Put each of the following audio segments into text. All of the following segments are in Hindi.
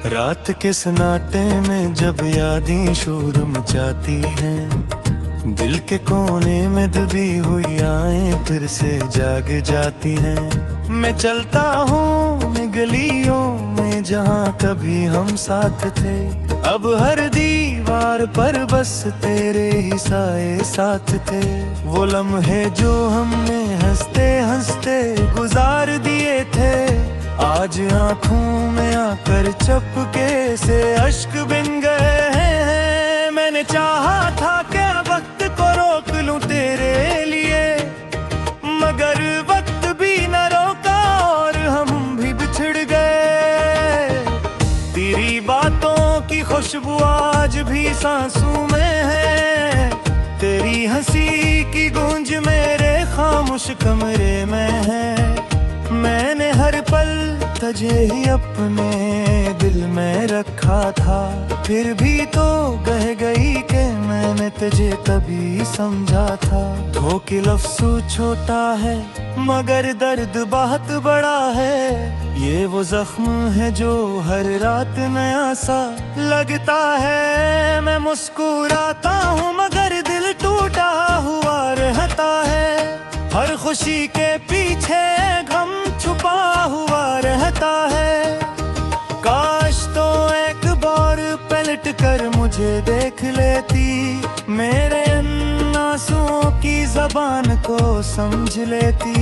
रात के सन्नाटे में जब यादें शोर मचाती हैं, दिल के कोने में दबी हुई आएं फिर से जाग जाती हैं। मैं चलता हूँ गलियों में जहाँ कभी हम साथ थे, अब हर दीवार पर बस तेरे ही साए साथ थे। वो लम्हे जो हमने हंसते हंसते गुजार दिए थे, आज आँखों में आकर चपके से अश्क बिन गए हैं। मैंने चाहा था कि वक्त को रोक लूं तेरे लिए, मगर वक्त भी न रोका और हम भी बिछड़ गए। तेरी बातों की खुशबू आज भी सांसों में है, तेरी हंसी की गूंज मेरे खामोश कमरे में है। मैंने हर पल तुझे ही अपने दिल में रखा था, फिर भी तो कह गई कि मैंने तुझे तभी समझा था। धोखे लफ्ज़ छोटा है मगर दर्द बहुत बड़ा है, ये वो जख्म है जो हर रात नया सा लगता है। मैं मुस्कुराता हूँ मगर दिल टूटा हुआ रहता है, हर खुशी के पीछे गम छुपा हुआ रहता है। काश तो एक बार पलट कर मुझे देख लेती, मेरे आंसुओं की जबान को समझ लेती।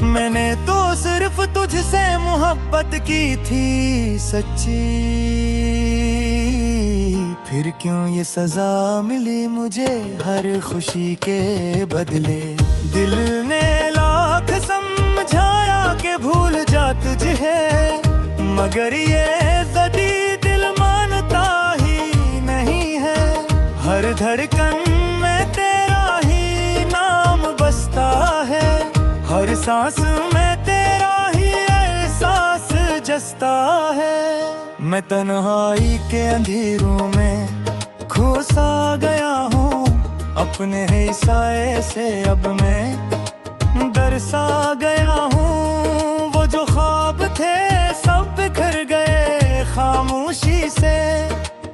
मैंने तो सिर्फ तुझसे मोहब्बत की थी सच्ची, फिर क्यों ये सजा मिली मुझे हर खुशी के बदले। दिल ने लाख समझाया कि भूल जा तुझे, मगर ये ज़दी दिल मानता ही नहीं है। हर धड़कन में तेरा ही नाम बसता है, हर सांस में तेरा ही एहसास जसता है। मैं तन्हाई के अंधेरों में खो सा गया हूँ, अपने ही साए से अब मैं दरसा गया हूँ। वो जो ख्वाब थे सब बिखर गए खामोशी से,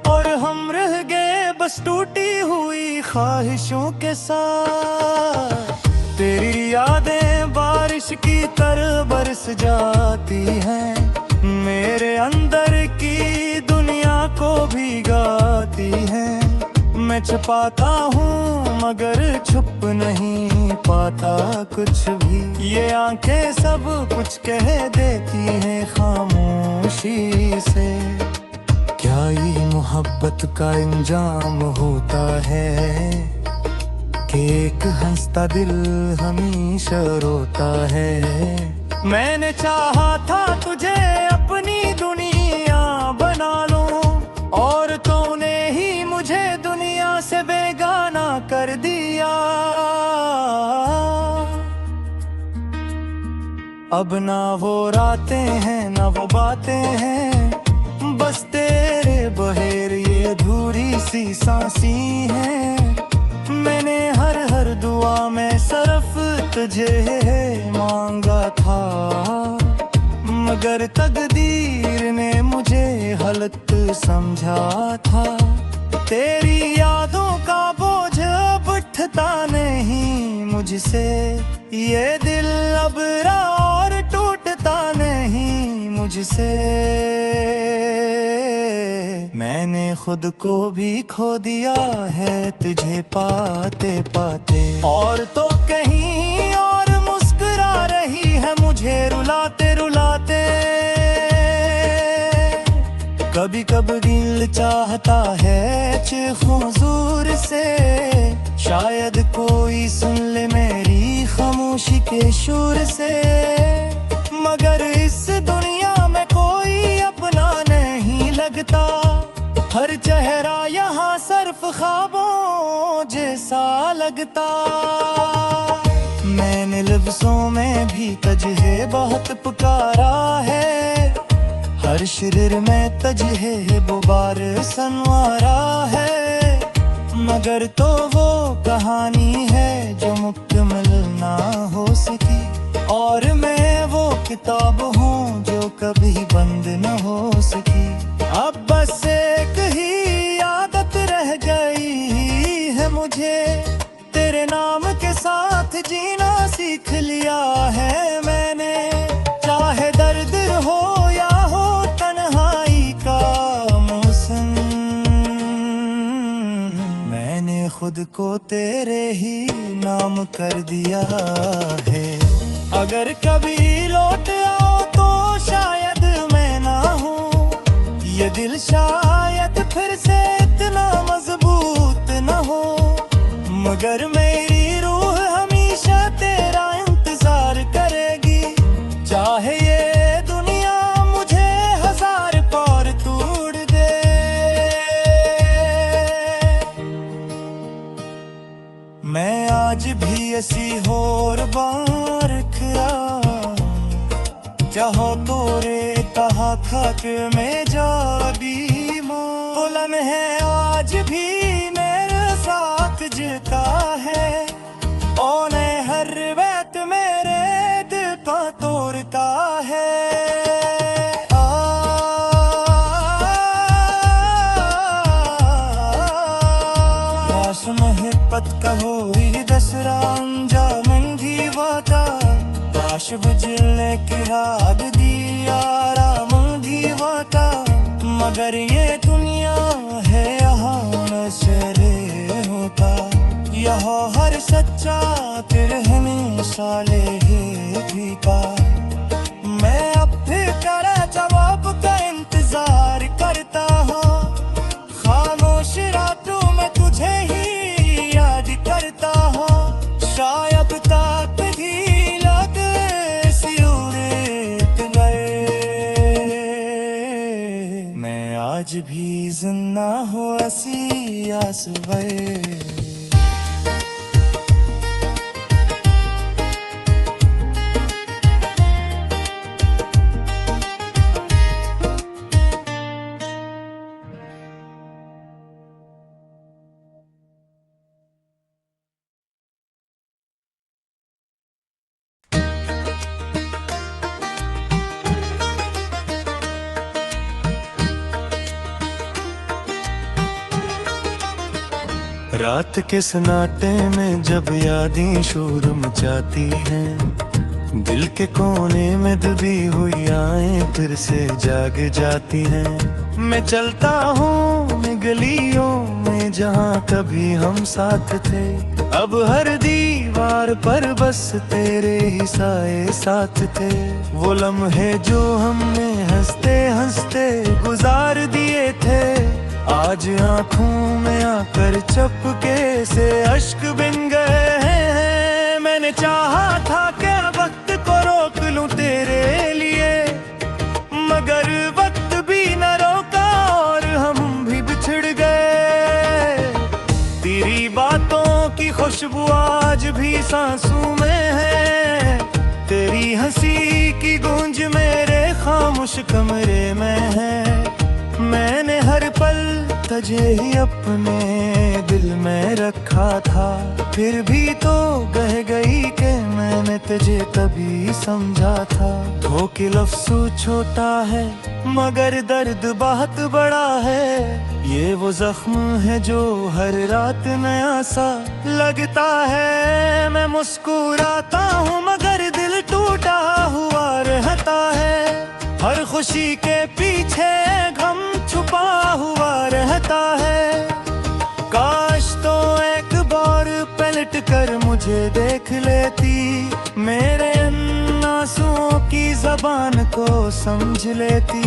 और हम रह गए बस टूटी हुई ख्वाहिशों के साथ। तेरी यादें बारिश की तरह बरस जाती हैं, मेरे अंदर की दुनिया को भिगाती हैं। मैं छुपाता हूँ मगर छुप नहीं पाता कुछ भी, ये आंखें सब कुछ कह देती हैं खामोशी से। क्या ये मोहब्बत का इंजाम होता है कि एक हंसता दिल हमेशा रोता है। मैंने चाहा था तुझे अपनी दुनिया बना लूं, और तूने ही मुझे दुनिया से बेगाना कर दिया। अब ना वो रातें हैं ना वो बातें हैं, बस तेरे बहेर ये अधूरी सी सांसी हैं। मैंने हर दुआ में सिर्फ तुझे मांगा था, मगर तकदीर ने मुझे गलत समझा था। तेरी यादों का बोझ अब उठता नहीं मुझसे, ये दिल अब और टूटता नहीं मुझसे। मैंने खुद को भी खो दिया है तुझे पाते पाते, और तो कहीं और मुस्कुरा रही है मुझे रुलाते रुलाते। कभी कभी दिल चाहता है चीखूं जोर से, शायद कोई सुन ले मेरी खामोशी के शोर से। मगर इस दुनिया में कोई अपना नहीं लगता, हर चेहरा यहाँ सिर्फ ख्वाबों जैसा लगता। मैंने लफ्जों में भी तुझे बहुत पुकारा है, हर शरीर में तुझे बुबार संवारा है। मगर तो वो कहानी है जो मुकम्मल ना हो सकी, और मैं वो किताब हूँ जो कभी बंद न हो सकी। अब बस एक ही आदत रह गई है मुझे, तेरे नाम के साथ जीना सीख लिया है मैंने। चाहे दर्द हो या हो तन्हाई का मौसम, मैंने खुद को तेरे ही नाम कर दिया है। अगर कभी लौट आओ तो शायद मैं ना हूँ, ये दिल शायद फिर से इतना मजबूत न हो, मगर मेरी रूह हमेशा तेरा इंतजार करेगी। चाहे ये दुनिया मुझे हजार बार तोड़ दे। मैं आज भी ऐसी होर बार खरा, चाहो तोरे कहा खाक में जा बुलन है आज भी मेरे साथ जीता है। ओने हर वक्त मेरे दिल का तोड़ता है। मोहब्बत कहो दसरा अंजाम दीवाता, काश बुझले की राग दियारा दीवाता, मगर ये दुनिया है यहाँ नशरे होता, यहाँ हर सच्चा फिर हमेशा ले भी का। मैं अब फिर करा जवाब का इंतजार करता हूँ, खामोश रातों में तुझे ही याद करता हूँ। शायद तक भी लगे सिउरत गए, मैं आज भी जिंदा हो ऐसी आस भरे। रात के सन्नाटे में जब यादें शोर मचाती हैं, दिल के कोने में दबी हुई आएं फिर से जाग जाती हैं। मैं चलता हूँ गलियों में जहाँ कभी हम साथ थे, अब हर दीवार पर बस तेरे ही साए साथ थे। वो लम्हे जो हमने हंसते हंसते गुजार दिए थे, आज आँखों में आकर चपके से अश्क बिन गए हैं। मैंने चाहा था कि वक्त को रोक लूं तेरे लिए, मगर वक्त भी न रोका और हम भी बिछड़ गए। तेरी बातों की खुशबू आज भी सांसों में है, तेरी हंसी की गूंज मेरे खामोश कमरे में है। मैंने हर पल तुझे ही अपने दिल में रखा था, फिर भी तो कह गई कि मैंने तुझे तभी समझा था। धो के लफ्ज़ छोटा है मगर दर्द बहुत बड़ा है, ये वो जख्म है जो हर रात नया सा लगता है। मैं मुस्कुराता हूँ मगर दिल टूटा हुआ रहता है, हर खुशी के पीछे गम छुपा हुआ रहता है। काश तो एक बार पलट कर मुझे देख लेती, मेरे आंसुओं की जबान को समझ लेती।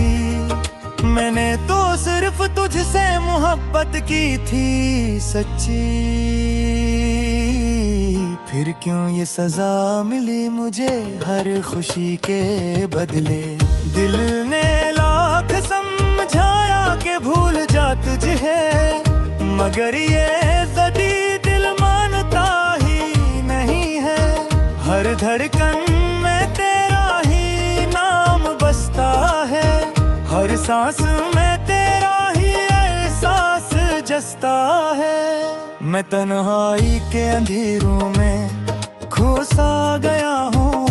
मैंने तो सिर्फ तुझसे मोहब्बत की थी सच्ची, फिर क्यों ये सजा मिली मुझे हर खुशी के बदले। दिल ने लाख समझाया कि भूल जा तुझे, मगर ये ज़दी दिल मानता ही नहीं है। हर धड़कन में तेरा ही नाम बसता है, हर सांस में तेरा ही एहसास जसता है। मैं तन्हाई के अंधेरों में खो सा गया हूँ,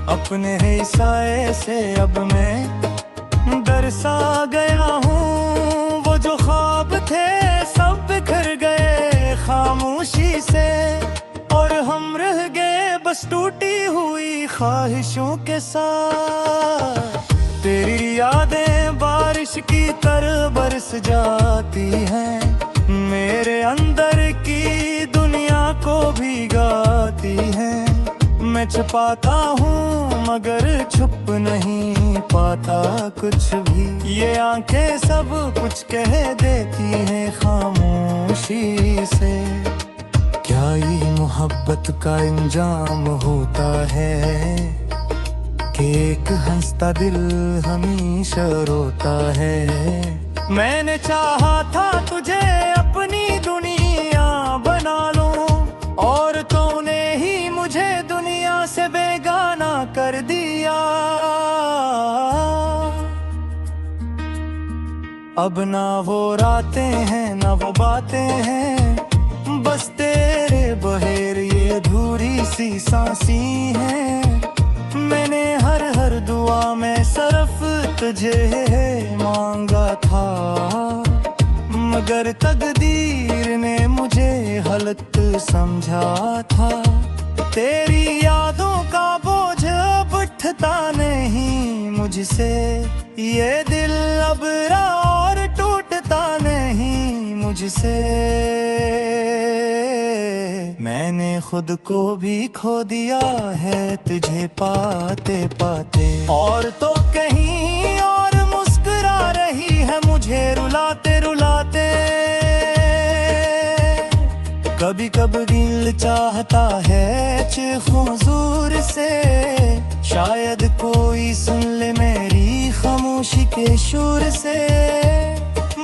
अपने ही साए से अब मैं डर सा गया हूँ। थे सब बिखर गए खामोशी से, और हम रह गए बस टूटी हुई ख्वाहिशों के साथ। तेरी यादें बारिश की तरह बरस जाती हैं, मेरे अंदर की दुनिया को भिगाती हैं। मैं छुपाता हूँ मगर छुप नहीं पाता कुछ भी, ये आंखें सब कुछ कह देती हैं खामोशी से। क्या ये मोहब्बत का इंजाम होता है कि एक हंसता दिल हमेशा रोता है। मैंने चाहा था तुझे अपनी दुनिया बना लूं, और तूने ही मुझे दुनिया से बेगाना कर दिया। अब ना वो रातें हैं ना वो बातें हैं, बस तेरे बहेर ये अधूरी सी सांसी हैं। मैंने हर दुआ में सिर्फ तुझे मांगा था, मगर तकदीर ने मुझे गलत समझा था। तेरी यादों का बोझ अब उठता नहीं मुझसे, ये दिल अब और टूटता नहीं मुझसे। मैंने खुद को भी खो दिया है तुझे पाते पाते, और तो कहीं और मुस्कुरा रही है मुझे रुलाते रुलाते। कभी कभी दिल चाहता है चीखूं जोर से, शायद कोई सुन ले मेरी खामोशी के शोर से।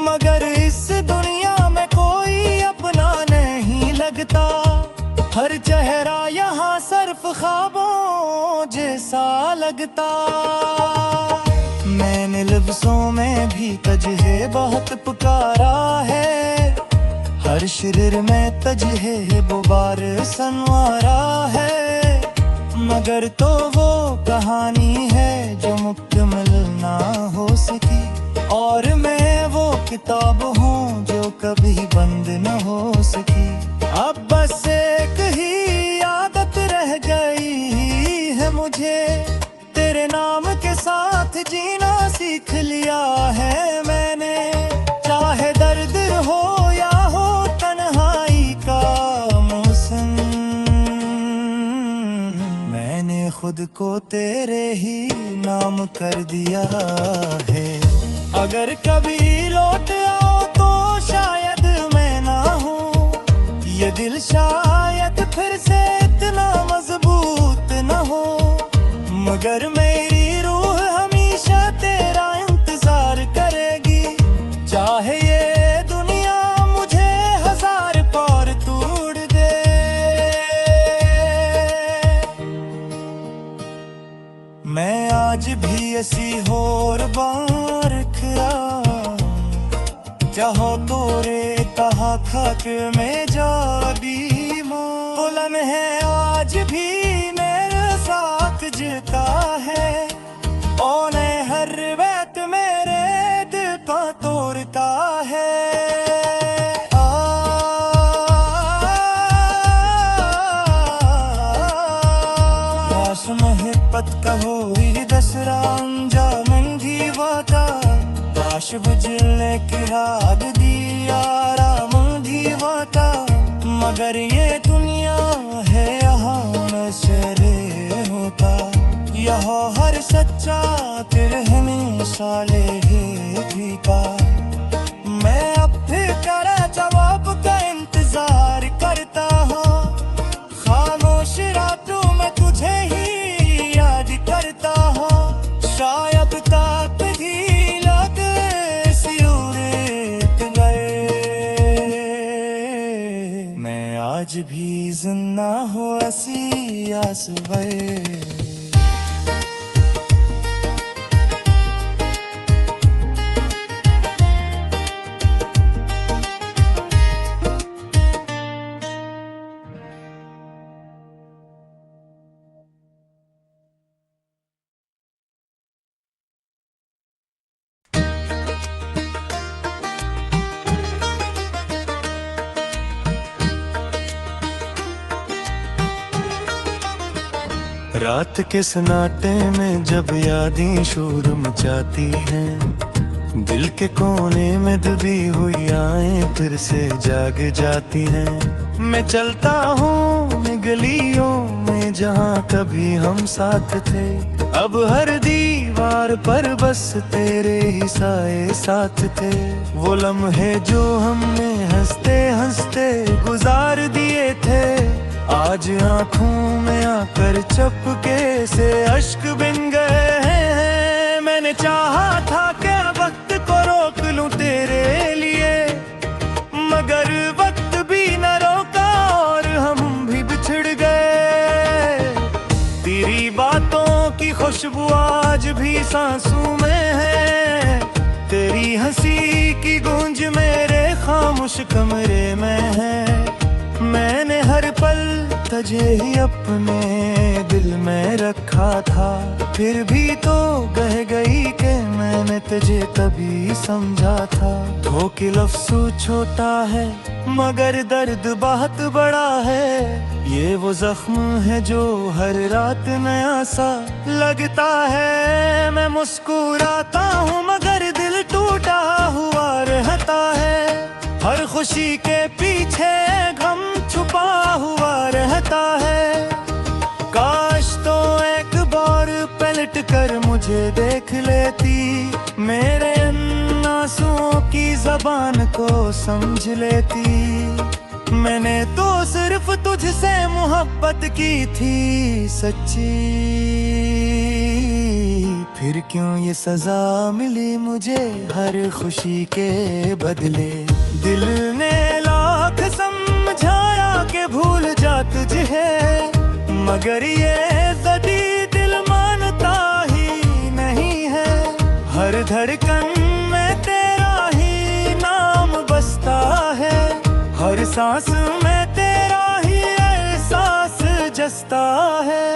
मगर इस दुनिया में कोई अपना नहीं लगता, हर चेहरा यहाँ सिर्फ ख्वाबों जैसा लगता। मैंने लफ्जों में भी तुझे बहुत पुकारा है, हर शरीर में तुझे बुबार संवारा है। मगर तो वो कहानी है जो मुकम्मल ना हो सकी, और मैं वो किताब हूँ जो कभी बंद न हो सकी। अब बस एक ही आदत रह गई है मुझे, तेरे नाम के साथ जीना सीख लिया है मैंने। चाहे दर्द हो या हो तन्हाई का मौसम, मैंने खुद को तेरे ही नाम कर दिया है। अगर कभी लौट आओ तो शायद मैं ना हूँ, ये दिल शायद फिर से इतना मजबूत न हो, मगर मेरी रूह हमेशा तेरा इंतजार करेगी। चाहे ये दुनिया मुझे हजार बार तोड़ दे। मैं आज भी ऐसी होर बार खरा, चाहो तोरे कहा खाक में जा भी बुलन है, आज भी मेरे साथ जीता है। ओने हर बैत मेरे दिल का तोड़ता है। आश महबत कहो दसरा अंजाम वाता, काश बुझले की राग दिया राम वाता। मगर ये दुनिया है यहाँ नशरे होता, यहाँ हर सच्चा तेरे हमेशा ले भी का। मैं अब फिर करा जवाब का इंतजार करता हूँ, खामोश रातों में तुझे ही याद करता हूँ। शायद ताक भी लगे सिउरत गए, मैं आज भी जिंदा हूँ ऐसी आस भरे। रात के सन्नाटे में जब यादें शोर मचाती हैं, दिल के कोने में दबी हुई आएं फिर से जाग जाती हैं। मैं चलता हूँ गलियों में जहाँ कभी हम साथ थे, अब हर दीवार पर बस तेरे ही साए साथ थे। वो लम्हे जो हमने हंसते हंसते गुजार दिए थे, आज आँखों में आकर चपके से अश्क बिन गए हैं। मैंने चाहा था कि वक्त को रोक लूं तेरे लिए, मगर वक्त भी न रोका और हम भी बिछड़ गए। तेरी बातों की खुशबू आज भी सांसों में है, तेरी हंसी की गूंज मेरे खामोश कमरे में है। मैंने हर पल तुझे ही अपने दिल में रखा था, फिर भी तो कह गई कि मैंने तुझे तभी समझा था। धोखे लफ्ज़ छोटा है मगर दर्द बहुत बड़ा है, ये वो जख्म है जो हर रात नया सा लगता है। मैं मुस्कुराता हूँ मगर दिल टूटा हुआ रहता है, हर खुशी के पीछे गम छुपा हुआ रहता है। काश तो एक बार पलट कर मुझे देख लेती, मेरे आंसुओं की जबान को समझ लेती। मैंने तो सिर्फ तुझसे मोहब्बत की थी सच्ची, फिर क्यों ये सजा मिली मुझे हर खुशी के बदले। दिल ने लाख समझाया कि भूल जा तुझे, मगर ये ज़दी दिल मानता ही नहीं है। हर धड़कन में तेरा ही नाम बसता है, हर सांस में तेरा ही एहसास जसता है।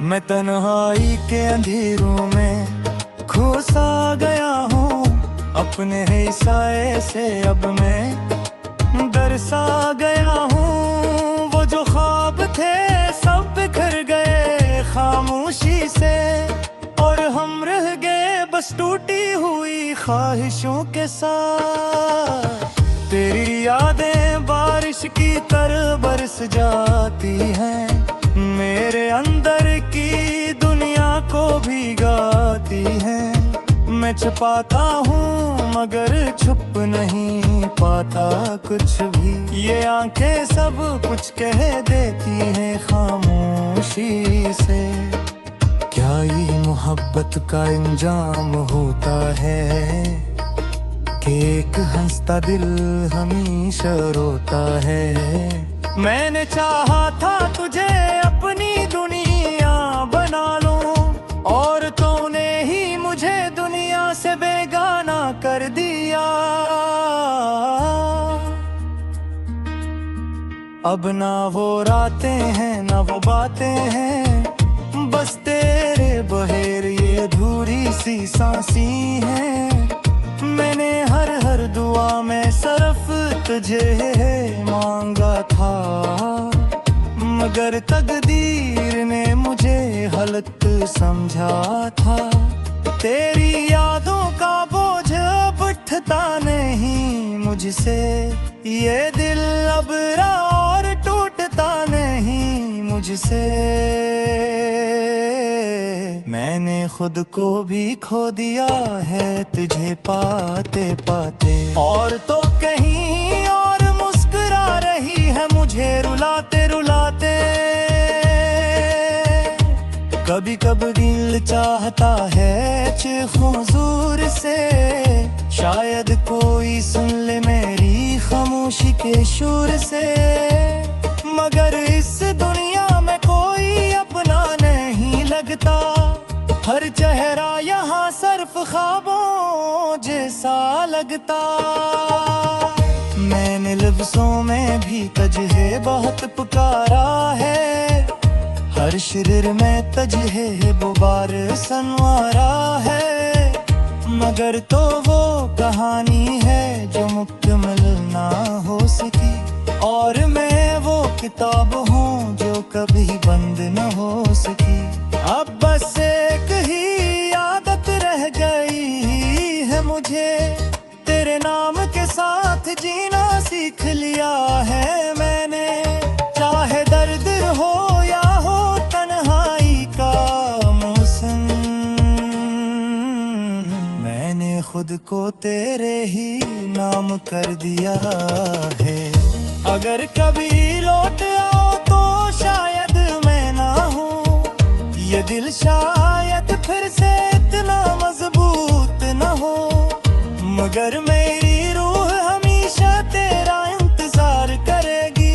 मैं तन्हाई के अंधेरों में खो सा गया हूँ, अपने ही साए से अब मैं दरसा गया हूँ। वो जो ख्वाब थे सब बिखर गए खामोशी से, और हम रह गए बस टूटी हुई ख्वाहिशों के साथ। तेरी यादें बारिश की तरह बरस जाती हैं, मेरे अंदर की दुनिया को भिगाती हैं। मैं छुपाता हूँ मगर छुप नहीं पाता कुछ भी, ये आंखें सब कुछ कह देती हैं खामोशी से। क्या ये मोहब्बत का इंजाम होता है कि एक हंसता दिल हमेशा रोता है। मैंने चाहा था तुझे अपनी दुनिया बना लूं, और तूने ही मुझे दुनिया से बेगाना कर दिया। अब ना वो रातें हैं ना वो बातें हैं, बस तेरे बहेर ये अधूरी सी सांसी हैं। मैंने हर दुआ में सरफ तुझे मांगा था, मगर तकदीर ने मुझे गलत समझा था। तेरी यादों का बोझ अब उठता नहीं मुझसे, ये दिल अब और टूटता नहीं मुझसे। मैंने खुद को भी खो दिया है तुझे पाते पाते, और तो कहीं और मुस्कुरा रही है मुझे रुलाते रुलाते। कभी कभी दिल चाहता है चीखूं जोर से, शायद कोई सुन ले मेरी खामोशी के शोर से। मगर इस दुनिया में कोई अपना नहीं लगता, हर चेहरा यहाँ सिर्फ ख्वाबों जैसा लगता। मैंने लफ्जों में भी तुझे बहुत पुकारा है, हर शरीर में तुझे बुबार संवारा है। मगर तो वो कहानी है जो मुकम्मल ना हो सकी, और मैं वो किताब हूँ जो कभी बंद न हो सकी। अब बस एक ही आदत रह गई है मुझे, तेरे नाम के साथ जीना सीख लिया है मैंने। चाहे दर्द हो या हो तन्हाई का मौसम, मैंने खुद को तेरे ही नाम कर दिया है। अगर कभी लौट आओ तो शायद मैं ना हूँ, ये दिल शायद फिर से इतना मजबूत न हो, मगर मेरी रूह हमेशा तेरा इंतजार करेगी।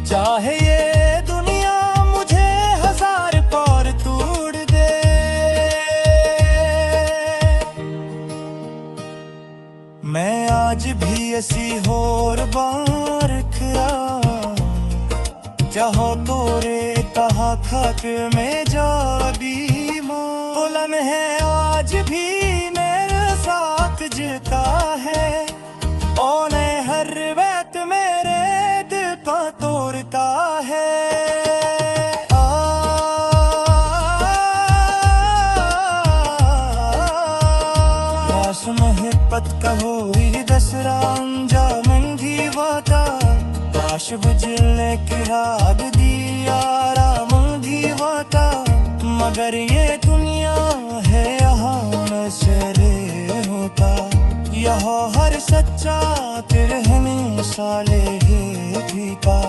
चाहे ये दुनिया मुझे हजार बार तोड़ दे। मैं आज भी ऐसी होर बार खरा, चाहो तोरे कहा खाक में जा बुलन है आज भी मेरे साथ जीता है। ओने हर वक्त मेरे दिल का तोड़ता है। महबत कहो दसरा अंजाम वाता, काश बुझले की राग दियारा मंगी वाता, मगर ये दुनिया है यहाँ न शरे होता। यहाँ हर सच्चा तिरहने साले भी का।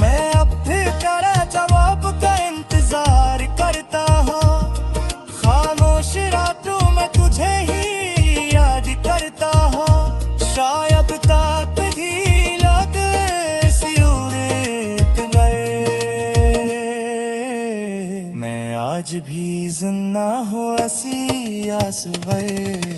मैं अब भी तेरा जवाब का इंतजार करता हूँ, खामोश रातों में तुझे ही याद करता हूँ। शायद ताप ही लगे सिउड़े गए, मैं आज भी जिंदा हूँ ऐसी आस भरे।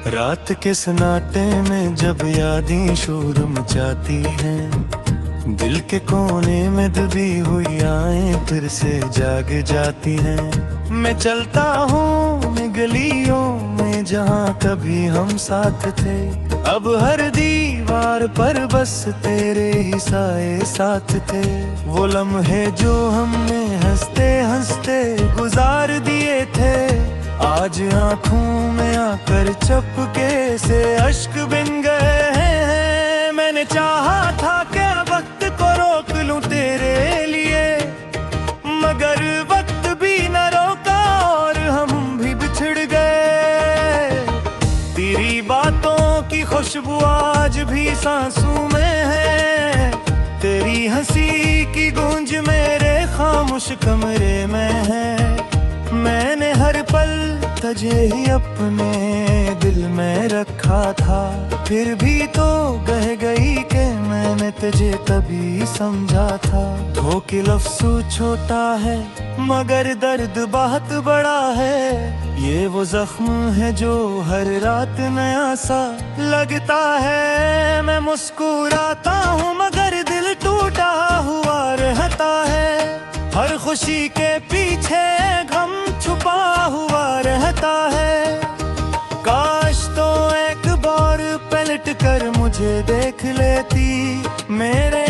रात के सन्नाटे में जब यादें शोर मचाती हैं, दिल के कोने में दबी हुई आएं फिर से जाग जाती हैं। मैं चलता हूँ गलियों में जहाँ कभी हम साथ थे, अब हर दीवार पर बस तेरे ही साए साथ थे। वो लम्हे जो हमने हंसते हंसते गुजार दिए थे, आज आँखों में आकर चपके से अश्क बिन गए हैं। मैंने चाहा था कि वक्त को रोक लूं तेरे लिए, मगर वक्त भी न रोका और हम भी बिछड़ गए। तेरी बातों की खुशबू आज भी सांसों में है, तेरी हंसी की गूंज मेरे खामोश कमरे में है। मैंने हर पल तुझे ही अपने दिल में रखा था, फिर भी तो कह गई कि मैंने तुझे तभी समझा था। धोखे लफ्ज़ छोटा है मगर दर्द बहुत बड़ा है, ये वो जख्म है जो हर रात नया सा लगता है। मैं मुस्कुराता हूँ मगर दिल टूटा हुआ रहता है, हर खुशी के पीछे गम छुपा हुआ रहता है। काश तो एक बार पलट कर मुझे देख लेती, मेरे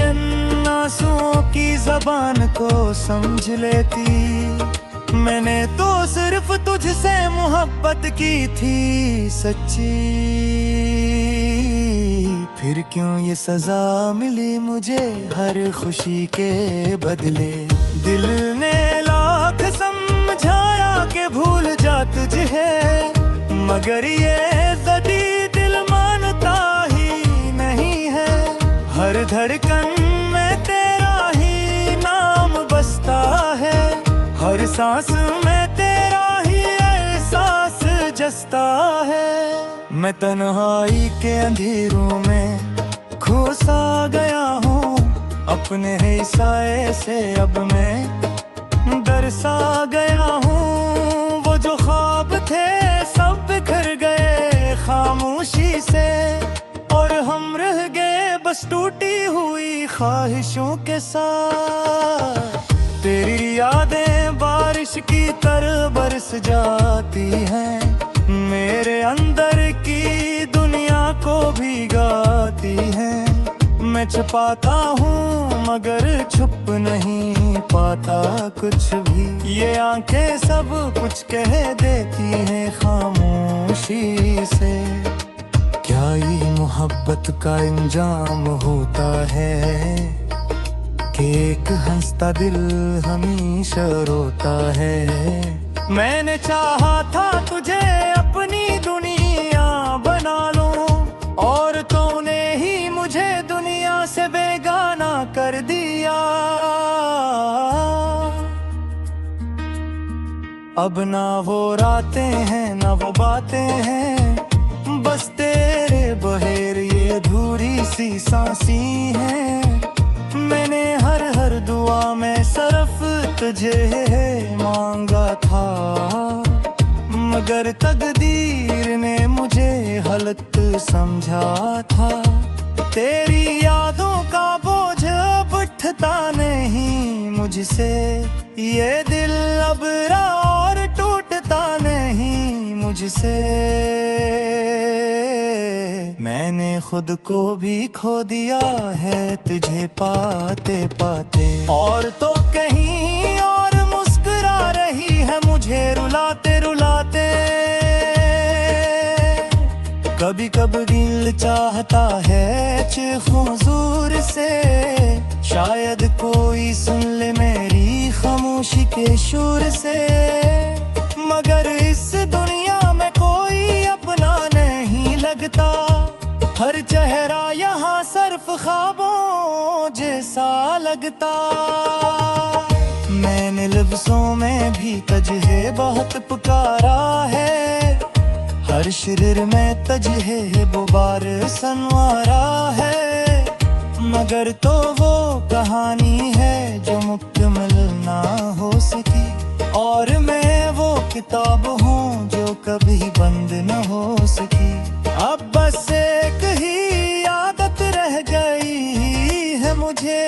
आंसुओं की जबान को समझ लेती। मैंने तो सिर्फ तुझसे मोहब्बत की थी सच्ची, फिर क्यों ये सजा मिली मुझे हर खुशी के बदले। दिल ने लाख समझाया कि भूल जा तुझे, मगर ये ज़दी दिल मानता ही नहीं है। हर धड़कन में तेरा ही नाम बसता है, हर सांस में तेरा ही एहसास जसता है। मैं तन्हाई के अंधेरों में खो सा गया हूँ, अपने ही साए से अब मैं डर सा गया हूँ। थे सब बिखर गए खामोशी से, और हम रह गए बस टूटी हुई ख्वाहिशों के साथ। तेरी यादें बारिश की तरह बरस जाती हैं, मेरे अंदर की दुनिया को भिगाती हैं। मैं छुपाता हूँ मगर छुप नहीं पाता कुछ भी, ये आंखें सब कुछ कह देती हैं खामोशी से। क्या ये मोहब्बत का इंजाम होता है कि एक हंसता दिल हमेशा रोता है। मैंने चाहा था तुझे अपनी दुनिया बना लूं, और तूने ही मुझे दुनिया से बेगाना कर दिया। अब ना वो रातें हैं ना वो बातें हैं, बस तेरे बहेर ये अधूरी सी सांसी हैं। मैंने हर दुआ में सिर्फ तुझे मांगा था, मगर तकदीर ने मुझे गलत समझा था। तेरी यादों का बोझ अब उठता नहीं मुझसे, ये दिल अब और टूटता नहीं मुझसे। मैंने खुद को भी खो दिया है तुझे पाते पाते, और तो कहीं और मुस्कुरा रही है मुझे रुलाते रुलाते। कभी कभी दिल चाहता है चीखूं जोर से, शायद कोई सुन ले मेरी खामोशी के शोर से, मगर इस दुनिया में कोई अपना नहीं लगता। हर चेहरा यहाँ सिर्फ ख्वाबों जैसा लगता। मैंने लफ्जों में भी तुझे बहुत पुकारा है, हर शिर में तुझे गुबार संवारा है, मगर तो वो कहानी है जो मुकम्मल ना हो सकी, और मैं वो किताब हूँ जो कभी बंद न हो सकी। अब बस एक ही आदत रह गई है मुझे,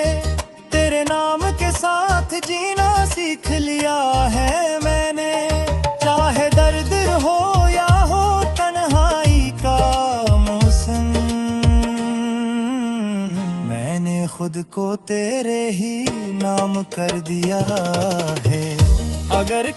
तेरे नाम के साथ जीना सीख लिया है मैंने। चाहे दर्द हो या हो तन्हाई का मौसम, मैंने खुद को तेरे ही नाम कर दिया है। अगर